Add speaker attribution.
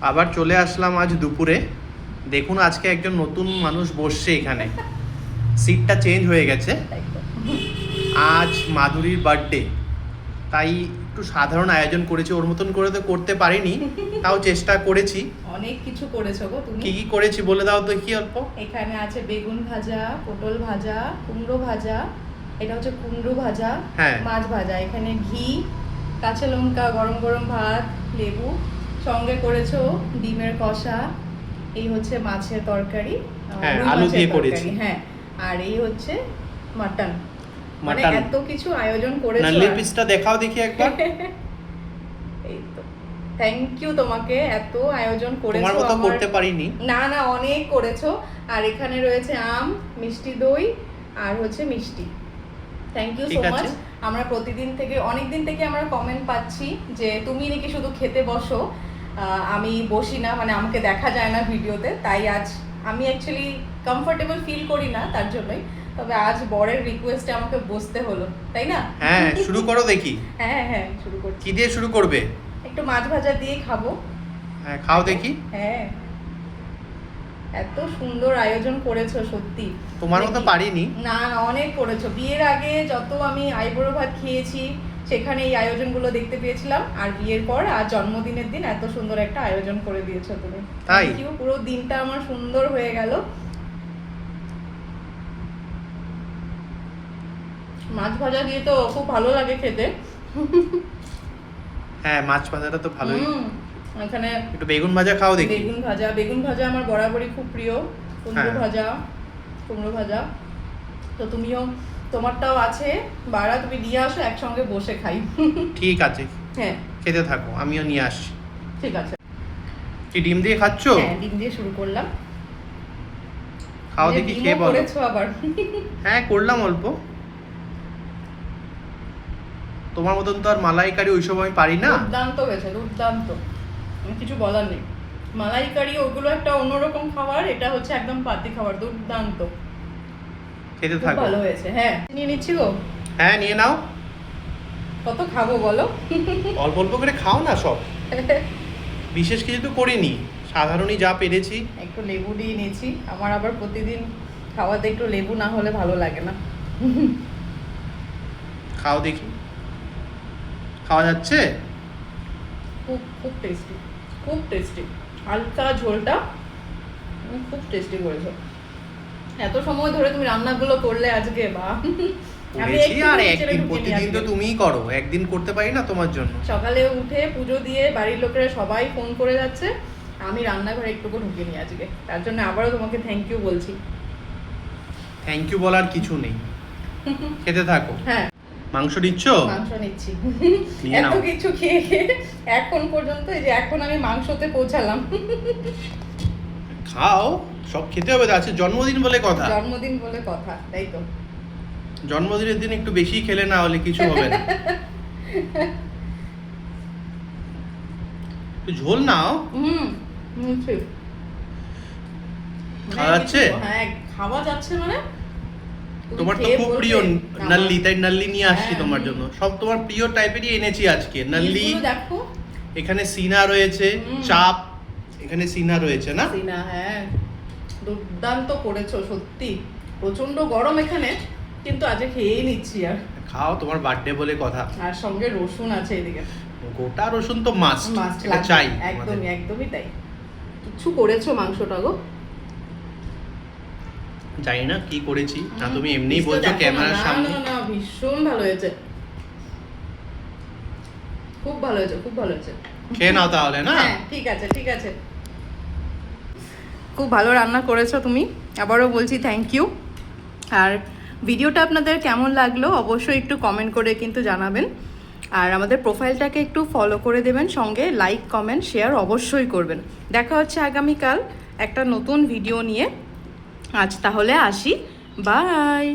Speaker 1: আবার চলে আসলাম আজ দুপুরে। দেখুন আজকে একজন নতুন মানুষ বসছে এখানে, সিটটা চেঞ্জ হয়ে গেছে। আজ মাধুরীর বার্থডে, তাই একটু সাধারণ আয়োজন করেছি। ওর মতন করে তো করতে পারিনি, তাও চেষ্টা করেছি।
Speaker 2: অনেক কিছু করেছো গো তুমি।
Speaker 1: কি কি করেছি বলে দাও তো কি অল্প।
Speaker 2: এখানে আছে বেগুন ভাজা, পটল ভাজা, কুমড়ো ভাজা, এটা হচ্ছে কুমড়ো ভাজা,
Speaker 1: হ্যাঁ।
Speaker 2: মাছ ভাজা, এখানে ঘি, কাঁচা লঙ্কা, গরম গরম ভাত, লেবু, সঙ্গে করেছো ডিমের কষা, এই হচ্ছে মাছের তরকারি,
Speaker 1: হ্যাঁ,
Speaker 2: রুই
Speaker 1: আলু
Speaker 2: মাছের
Speaker 1: দিয়ে
Speaker 2: তরকারি,
Speaker 1: করেছি।
Speaker 2: হ্যাঁ, আর এই হচ্ছে মাটন। মানে
Speaker 1: মাটন।
Speaker 2: এত কিছু আয়োজন করেছো।
Speaker 1: নাল্লি পিসটা দেখাও দেখি একবার।
Speaker 2: এই তো, থ্যাংক ইউ তোমাকে, এত আয়োজন করেছো।
Speaker 1: তোমার মতো করতে পারিনি।
Speaker 2: না না, অনেক করেছো। আর এখানে রয়েছে আম, মিষ্টি দই, আর হচ্ছে মিষ্টি। Thank you so much. আমরা প্রতিদিন থেকে, অনেক দিন থেকে আমরা কমেন্ট পাচ্ছি যে তুমি নাকি শুধু খেতে বসো, আমি বসি না, মানে আমাকে দেখা যায় না ভিডিওতে। তাই আজ আমি অ্যাকচুয়ালি কমফোর্টেবল ফিল করি না তার জন্যই, তবে আজ বরের রিকোয়েস্টে আমাকে বসতে হলো, তাই না?
Speaker 1: হ্যাঁ, শুরু করো দেখি।
Speaker 2: হ্যাঁ হ্যাঁ, শুরু করছি।
Speaker 1: কি দিয়ে শুরু করবে?
Speaker 2: একটু মাছ ভাজা দিয়ে খাবো।
Speaker 1: হ্যাঁ, খাও দেখি।
Speaker 2: হ্যাঁ, এত সুন্দর আয়োজন করেছো সত্যি।
Speaker 1: তোমার মতো পারিনি।
Speaker 2: না না, অনেক করেছো। বিয়ের আগে যত আমি আইবুড়ো ভাত খেয়েছি সেখানে এই আয়োজনগুলো দেখতে পেয়েছিলাম, আর বিয়ের পর আর জন্মদিনের দিন এত সুন্দর একটা আয়োজন করে দিয়েছো তুমি।
Speaker 1: তাই
Speaker 2: পুরো দিনটা আমার সুন্দর হয়ে গেল। মাছ ভাজা দিয়ে তো খুব ভালো লাগে খেতে।
Speaker 1: হ্যাঁ, মাছ ভাজাটা তো ভালোই।
Speaker 2: এখানে
Speaker 1: একটু বেগুন ভাজা খাও দেখি।
Speaker 2: বেগুন ভাজা আমার বরাবরই খুব প্রিয়। কুমড়ো ভাজা, তো তুমিও, তোমারটাও আছে, বাড়া তুমি নিয়ে আসো, একসঙ্গে বসে খাই।
Speaker 1: ঠিক আছে,
Speaker 2: হ্যাঁ,
Speaker 1: খেতে থাকো, আমিও নিয়ে আসছি।
Speaker 2: ঠিক আছে।
Speaker 1: কি ডিম দিয়ে খাচ্ছো?
Speaker 2: হ্যাঁ, ডিম দিয়ে শুরু করলাম।
Speaker 1: খাও দেখি, খেয়ে বলো।
Speaker 2: করেছো আবার?
Speaker 1: হ্যাঁ, করলাম অল্প। তোমার মতন তো আর মালাইকারি ওইসব আমি পারি না।
Speaker 2: দুর্দান্ত হয়েছে, দুর্দান্ত, কিছু বলার নেই। মালাইকারি ওগুলো একটা অন্যরকম খাবার, এটা হচ্ছে একদম পাতি খাবার, দুর্দান্ত,
Speaker 1: খেতে
Speaker 2: খুব
Speaker 1: থাকো।
Speaker 2: ভালো হয়েছে। হ্যাঁ, নিয়ে নিচ্ছি গো।
Speaker 1: হ্যাঁ, নিয়ে নাও।
Speaker 2: কত খাবো বলো?
Speaker 1: অল্প অল্প করে খাও না সব, বিশেষ কিছু তো করিনি, সাধারণই যা পেরেছি।
Speaker 2: একটু লেবু দিয়ে নিয়েছি, আমার আবার প্রতিদিন খাওয়াতে একটু লেবু না হলে ভালো লাগে না।
Speaker 1: খাও দেখি, খাওয়া যাচ্ছে?
Speaker 2: খুব খুব টেস্টি, খুব টেস্টি। হালকা ঝোলটা খুব টেস্টি করেছো। এত সময় ধরে তুমি রান্নাগুলো করলে আজকে, বা
Speaker 1: করেছি, আর একদিন প্রতিদিন তো তুমিই করো, একদিন করতে পারি না তোমার জন্য।
Speaker 2: সকালে উঠে পুজো দিয়ে বাড়ির লোকেরা সবাই ফোন করে যাচ্ছে, আমি রান্নাঘরে একটুকু ঢুকিনি আজকে, তার জন্য আবারও তোমাকে থ্যাংক ইউ বলছি।
Speaker 1: থ্যাংক ইউ বলার কিছু নেই, খেতে থাকো।
Speaker 2: হ্যাঁ,
Speaker 1: মাংস নিচ্ছ?
Speaker 2: মাংস নিচ্ছি।
Speaker 1: নিয়ে
Speaker 2: এত
Speaker 1: নাও।
Speaker 2: কিছু খেয়ে খেয়ে এখন পর্যন্ত, এই যে এখন আমি মাংসতে পৌঁছালাম।
Speaker 1: খাও, সব খেতে হবে তো, আছে জন্মদিন বলে কথা।
Speaker 2: জন্মদিন বলে কথা, তাই তো।
Speaker 1: জন্মদিনের দিন একটু বেশি খেলে না হলে কিছু হবে না। একটু ঝোল নাও।
Speaker 2: ঠিক।
Speaker 1: খাওয়া যাচ্ছে?
Speaker 2: হ্যাঁ, খাওয়া যাচ্ছে মানে
Speaker 1: তোমার তো খুব প্রিয় নাল্লি, তাই নাল্লি নিয়ে আসছি তোমার জন্য। সব তোমার প্রিয় টাইপেরই এনেছি আজকে। নাল্লি,
Speaker 2: দেখো
Speaker 1: এখানে সিনা রয়েছে, চাপ, এখানে সিনা রয়েছে না?
Speaker 2: সিনা, হ্যাঁ, দুর্দান্ত করেছো সত্যি। প্রচন্ড গরম এখানে, কিন্তু আজকে খেয়েই নিচ্ছি। আর
Speaker 1: খাও, তোমার বার্থডে বলে কথা।
Speaker 2: আর সঙ্গে রসুন আছে এদিকে,
Speaker 1: গোটা রসুন তো মাস্ট,
Speaker 2: এটা
Speaker 1: চাই।
Speaker 2: একদমই একদমই তাই। কিছু করেছো মাংসটা গো।
Speaker 1: জানি না কি করেছি, না তুমি এমনিই বলছো ক্যামেরার সামনে।
Speaker 2: না, ভীষণ ভালো হয়েছে, খুব ভালো হয়েছে, খুব ভালো হয়েছে।
Speaker 1: খেয়ে নাও তাহলে না?
Speaker 2: হ্যাঁ, ঠিক আছে ঠিক আছে। খুব ভালো রান্না করেছো তুমি, আবারও বলছি থ্যাংক ইউ। আর ভিডিওটা আপনাদের কেমন লাগলো অবশ্যই একটু কমেন্ট করে কিন্তু জানাবেন, আর আমাদের প্রোফাইলটাকে একটু ফলো করে দেবেন, সঙ্গে লাইক কমেন্ট শেয়ার অবশ্যই করবেন। দেখা হচ্ছে আগামীকাল একটা নতুন ভিডিও নিয়ে। আজ তাহলে আসি, বাই।